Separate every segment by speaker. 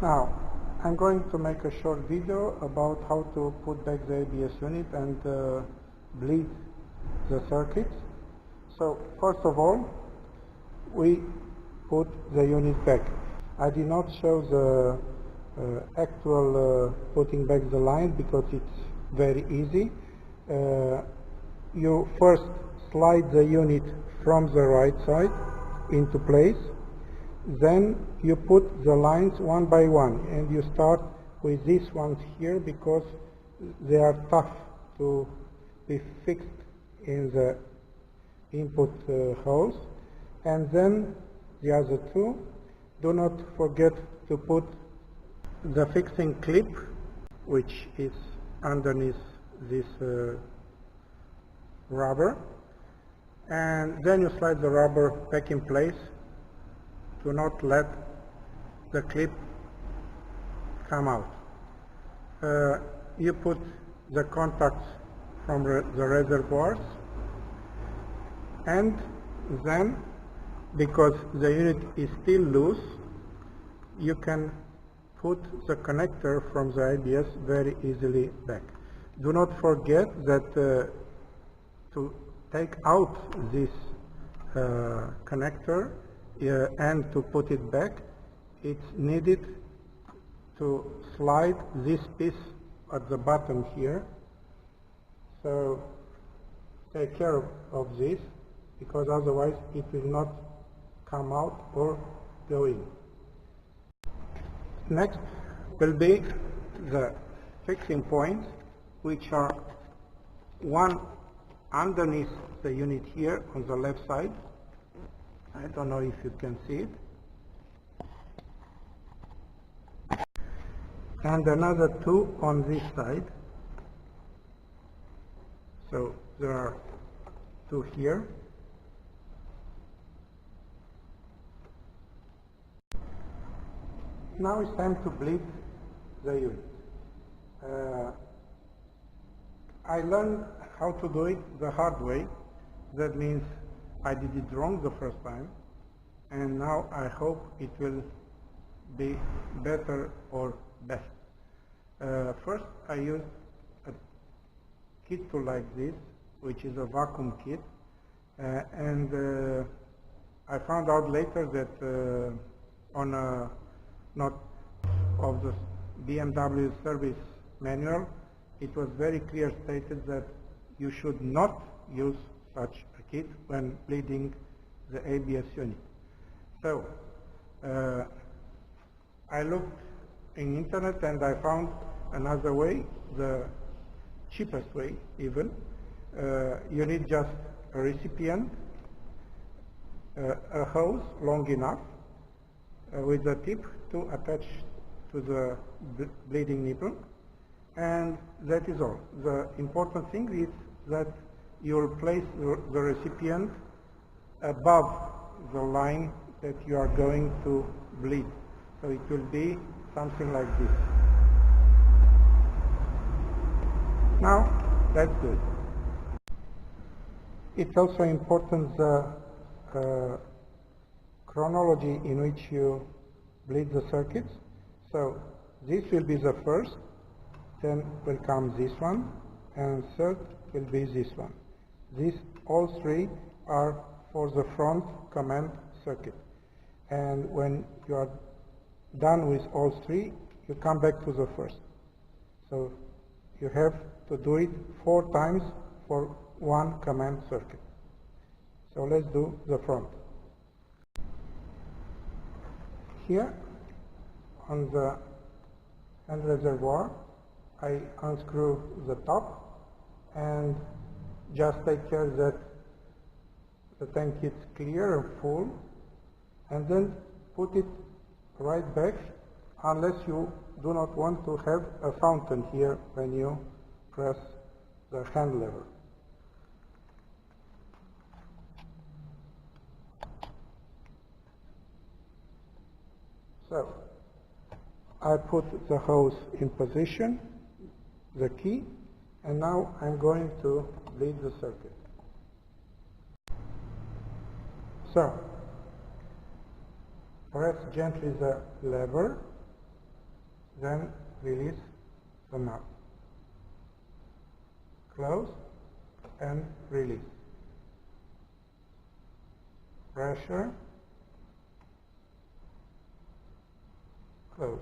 Speaker 1: Now, I'm going to make a short video about how to put back the ABS unit and bleed the circuits. So, first of all, we put the unit back. I did not show the actual putting back the lines because it's very easy. You first slide the unit from the right side into place. Then you put the lines one by one, and you start with these ones here because they are tough to be fixed in the input holes, and then the other two. Do not forget to put the fixing clip, which is underneath this rubber, and then you slide the rubber back in place. Do not let the clip come out. You put the contacts from the reservoirs, and then, because the unit is still loose, you can put the connector from the ABS very easily back. Do not forget that to take out this connector and to put it back, it's needed to slide this piece at the bottom here. So take care of this, because otherwise it will not come out or go in. Next will be the fixing points, which are one underneath the unit here on the left side. I don't know if you can see it. And another two on this side. So there are two here. Now it's time to bleed the unit. I learned how to do it the hard way. That means I did it wrong the first time, and now I hope it will be better or best. First, I used a kit tool like this, which is a vacuum kit, and I found out later that on a note of the BMW service manual, it was very clear stated that you should not use such a kit when bleeding the ABS unit. So I looked in internet and I found another way, the cheapest way even. You need just a recipient, a hose long enough with a tip to attach to the bleeding nipple, and that is all. The important thing is that you will place the recipient above the line that you are going to bleed. So it will be something like this. Now, that's good. It's also important the chronology in which you bleed the circuits. So this will be the first, then will come this one, and third will be this one. These all three are for the front command circuit. And when you are done with all three, you come back to the first. So you have to do it 4 times for one command circuit. So let's do the front. Here on the hand reservoir, I unscrew the top and just take care that the tank is clear and full, and then put it right back, unless you do not want to have a fountain here when you press the hand lever. So I put the hose in position, the key, and now I'm going to bleed the circuit. So press gently the lever then release the nut. Close and release. Pressure, close.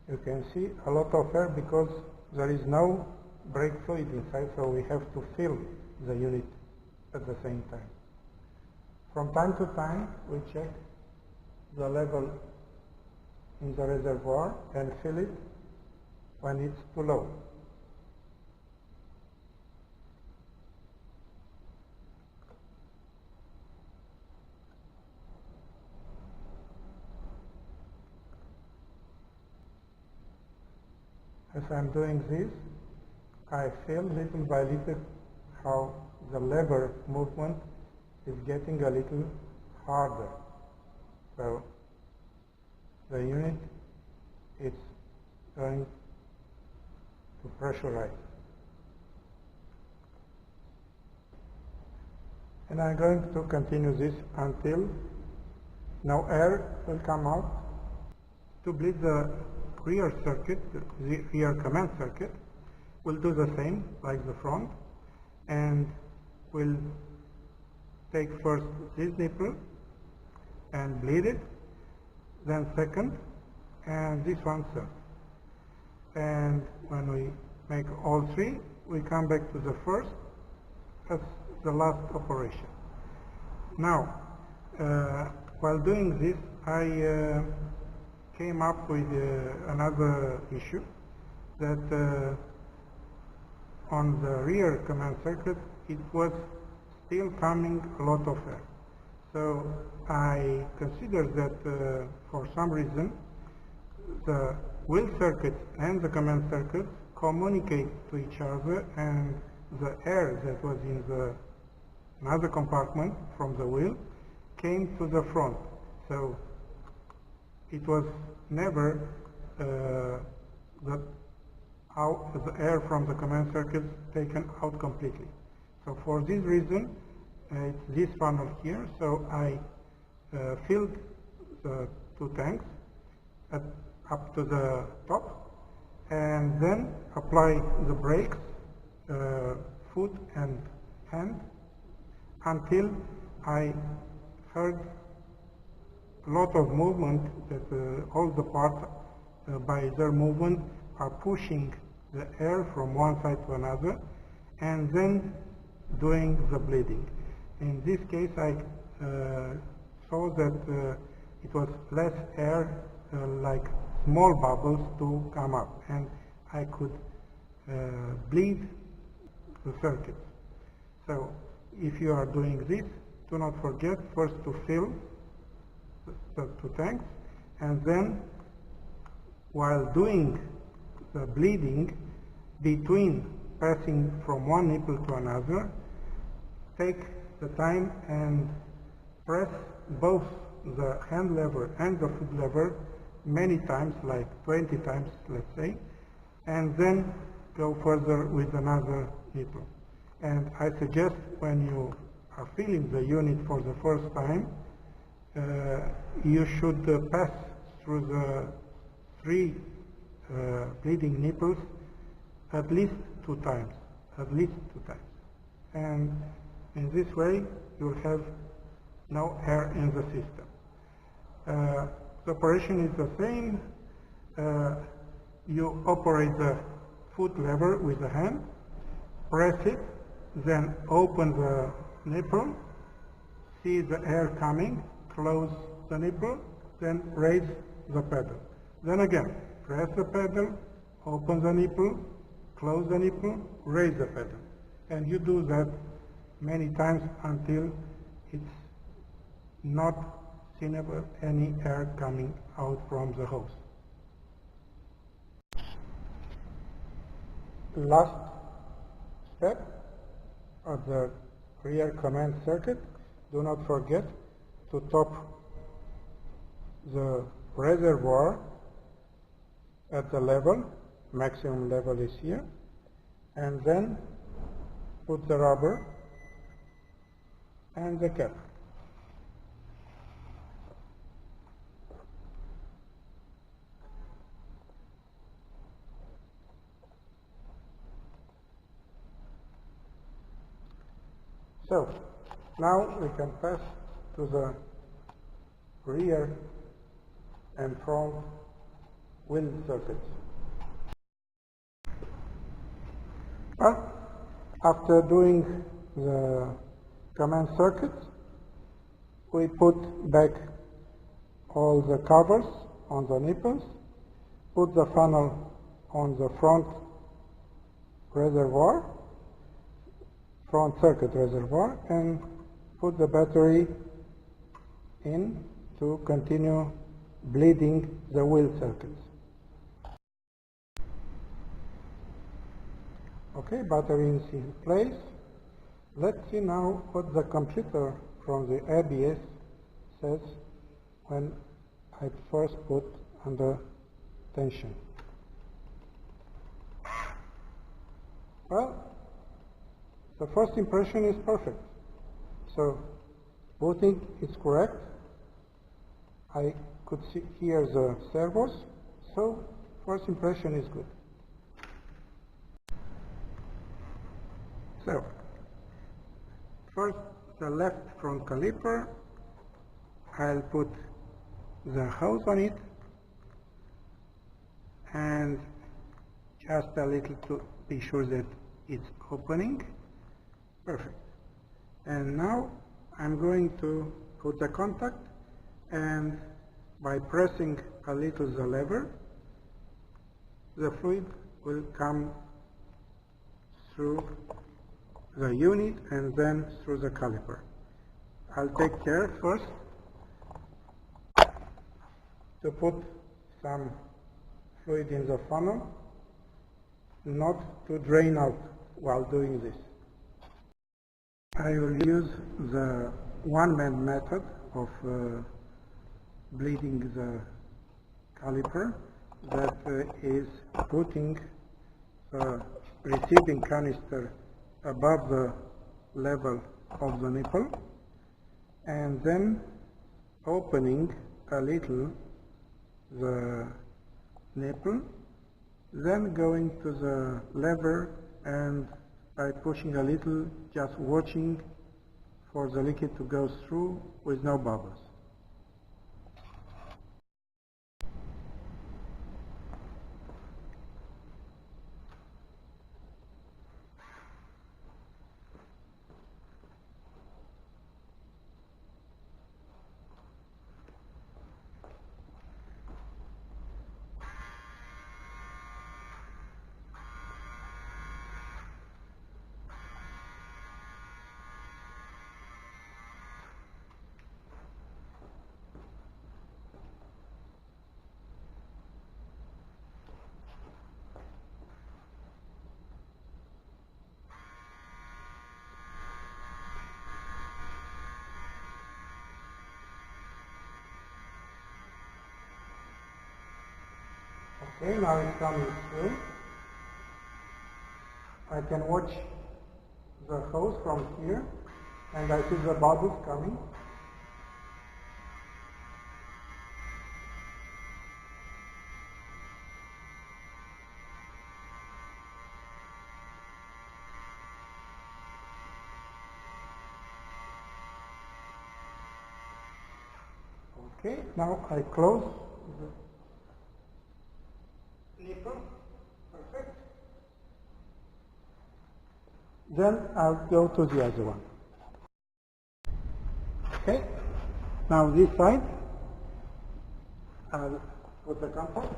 Speaker 1: You can see a lot of air because there is no brake fluid inside, so we have to fill the unit at the same time. From time to time, we check the level in the reservoir and fill it when it's too low. As I'm doing this, I feel little by little how the lever movement is getting a little harder. So the unit is going to pressurize. And I'm going to continue this until no air will come out. To bleed the rear circuit, the rear command circuit, we'll do the same like the front, and we'll take first this nipple and bleed it, then second, and this one third. And when we make all three, we come back to the first as the last operation. Now, while doing this, I came up with another issue that on the rear command circuit it was still coming a lot of air. So I considered that for some reason the wheel circuit and the command circuit communicate to each other, and the air that was in the another compartment from the wheel came to the front. So it was never the air from the command circuit taken out completely. So for this reason, it's this funnel here. So I filled the two tanks up to the top, and then apply the brakes, foot and hand, until I heard a lot of movement, that all the parts by their movement are pushing the air from one side to another, and then doing the bleeding. In this case, I saw that it was less air, like small bubbles, to come up, and I could bleed the circuit. So if you are doing this, do not forget first to fill the two tanks, and then while doing the bleeding, between passing from one nipple to another, take the time and press both the hand lever and the foot lever many times, like 20 times, let's say, and then go further with another nipple. And I suggest when you are filling the unit for the first time, you should pass through the three bleeding nipples at least two times, and in this way you'll have no air in the system. The operation is the same. You operate the foot lever with the hand, press it, then open the nipple, see the air coming, close the nipple, then raise the pedal. Then again, press the pedal, open the nipple, close the nipple, raise the pedal. And you do that many times until it's not seeable any air coming out from the hose. Last step of the rear command circuit, do not forget to top the reservoir at the level, maximum level is here, and then put the rubber and the cap. So now we can pass to the rear and front wheel circuits. Well, after doing the command circuits, we put back all the covers on the nipples, put the funnel on the front reservoir, front circuit reservoir, and put the battery in to continue bleeding the wheel circuits. Okay, battery is in place. Let's see now what the computer from the ABS says when I first put under tension. Well, the first impression is perfect. So booting is correct. I could hear the servos, so first impression is good. So first, the left front caliper, I'll put the hose on it and just a little to be sure that it's opening. Perfect. And now I'm going to put the contact, and by pressing a little the lever, the fluid will come through the unit and then through the caliper. I'll take care first to put some fluid in the funnel, not to drain out while doing this. I will use the one-man method of bleeding the caliper, that is putting a receiving canister above the level of the nipple and then opening a little the nipple, then going to the lever and by pushing a little, just watching for the liquid to go through with no bubbles. Okay, now it's coming through. I can watch the hose from here and I see the bubbles coming. Okay, now I close the nipple. Perfect. Then I'll go to the other one. Okay, now this side, I'll put the contact.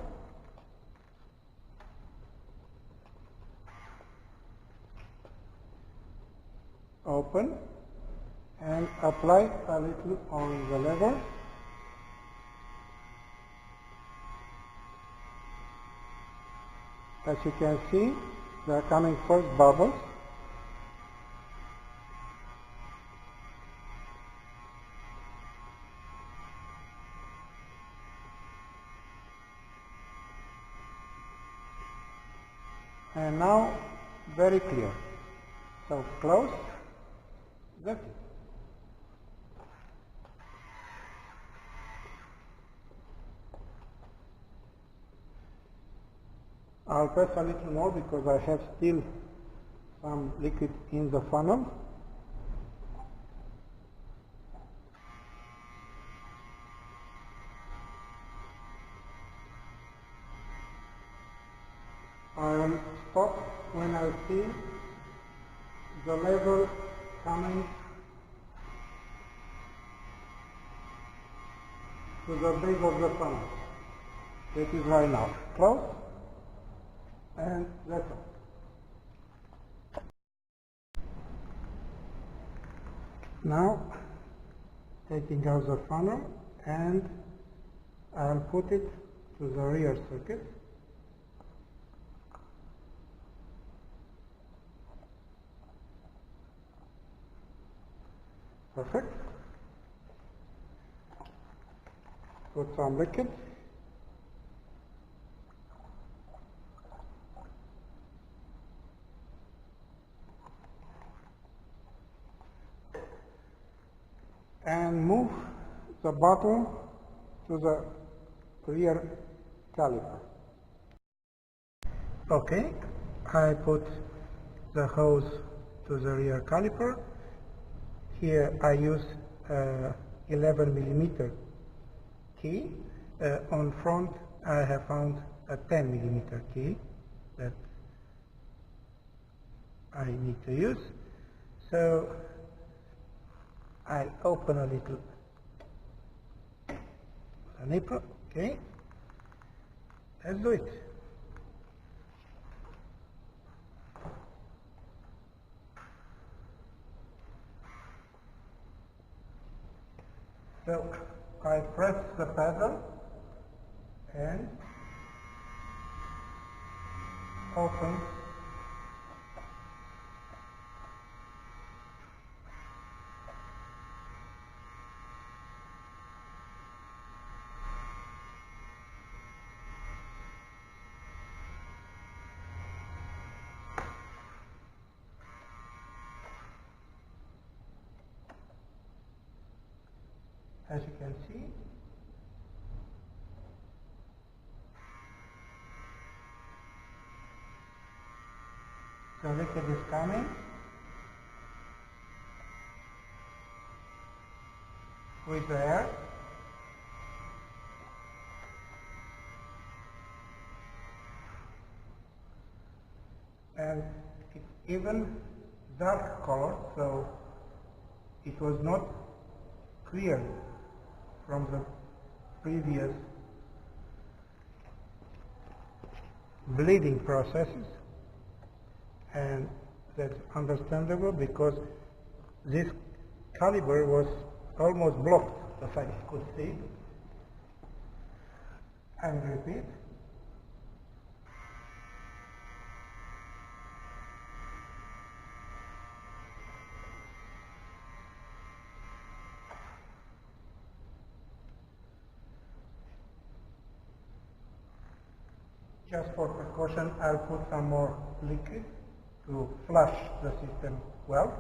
Speaker 1: Open and apply a little on the lever. As you can see, there are coming first bubbles. And now, very clear. So close, that's it. I'll press a little more because I have still some liquid in the funnel. I'll stop when I see the level coming to the base of the funnel. That is right now. Close, and that's all. Now, taking out the funnel, and I'll put it to the rear circuit. Perfect. Put some liquid. And move the bottle to the rear caliper. Okay, I put the hose to the rear caliper. Here I use 11 millimeter key. On front I have found a 10 millimeter key that I need to use. So I'll open a little the nipple. Okay, let's do it. So I press the pedal and open. As you can see, the liquid is coming with the air. And it's even dark color, so it was not clear from the previous bleeding processes, and that's understandable because this caliber was almost blocked, as I could see. And repeat. Just for precaution, I'll put some more liquid to flush the system well.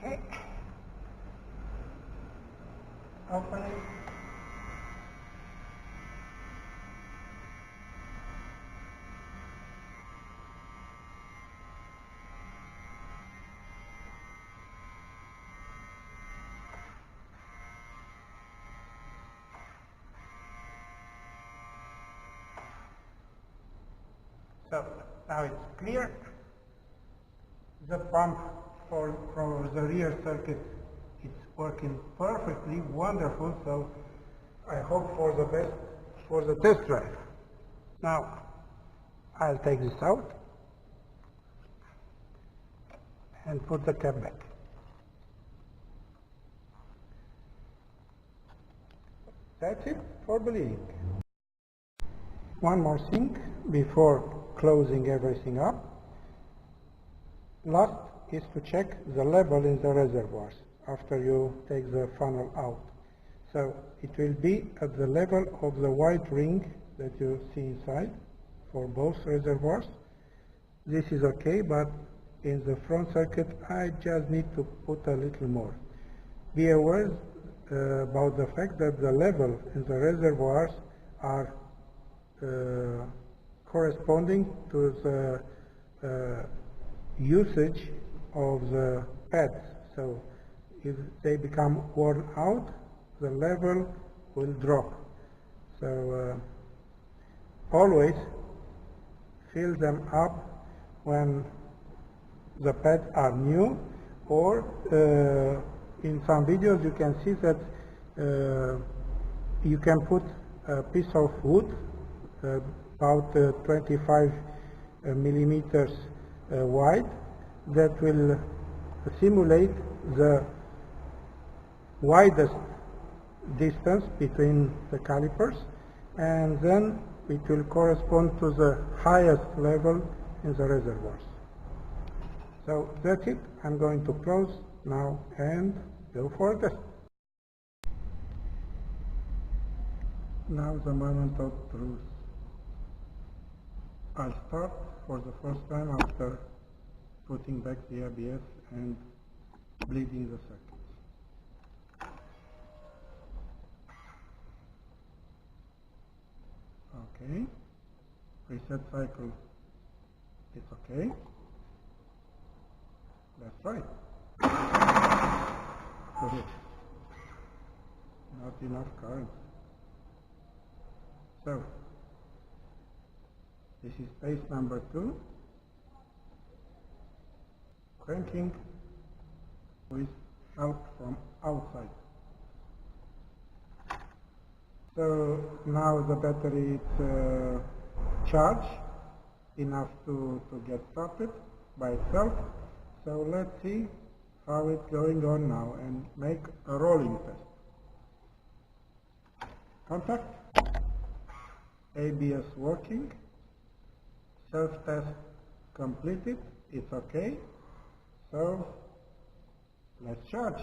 Speaker 1: Okay. Open it. So now it's clear. The pump for the rear circuit is working perfectly, wonderful. So I hope for the best for the test drive. Now I'll take this out and put the cap back. That's it for bleeding. One more thing before closing everything up. Last is to check the level in the reservoirs after you take the funnel out. So it will be at the level of the white ring that you see inside for both reservoirs. This is okay, but in the front circuit I just need to put a little more. Be aware about the fact that the level in the reservoirs are corresponding to the usage of the pads. So if they become worn out, the level will drop. So always fill them up when the pads are new, or in some videos you can see that you can put a piece of wood about 25 millimeters wide that will simulate the widest distance between the calipers, and then it will correspond to the highest level in the reservoirs. So that's it. I'm going to close now and go for a test. Now the moment of truth. I'll start for the first time after putting back the ABS and bleeding the circuits. Okay, reset cycle is okay. That's right. Good. Not enough current. So, this is phase number 2. Cranking with out from outside. So now the battery is charged enough to get started by itself. So let's see how it's going on now and make a rolling test. Contact, ABS working, self-test completed, it's okay. So let's charge.